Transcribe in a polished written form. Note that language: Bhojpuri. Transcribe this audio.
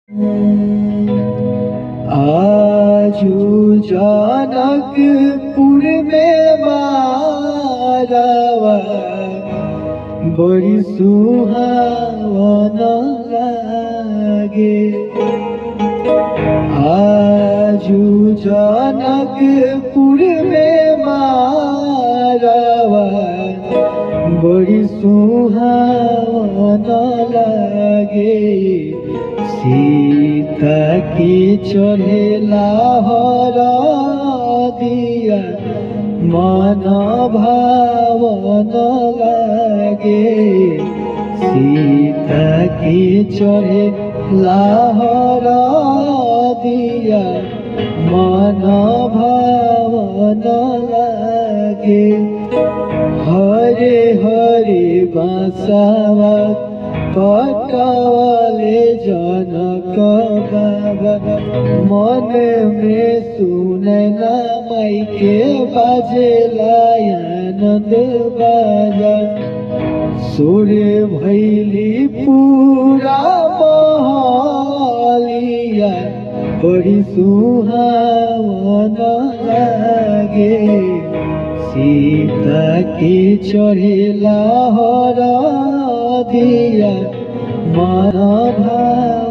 आजू जनकपुर में बारवा बड़ी सुहावन लागे। आजू जनकपुर में बारवा बड़ी सुहावन लागे। सीता की चढ़ेला हरदिया मन भावन लागे। सीता की चढ़ेला हरदिया मन भावन लागे। हरे हरे बांसवा पटवले जनक बाबा मन में सुनना माई के बाजेला आनंद बाजा। सुरे भैली पूरा महलिया बड़ी सुहावन लागे। सीता की चढ़ेला हरदिया मन भावन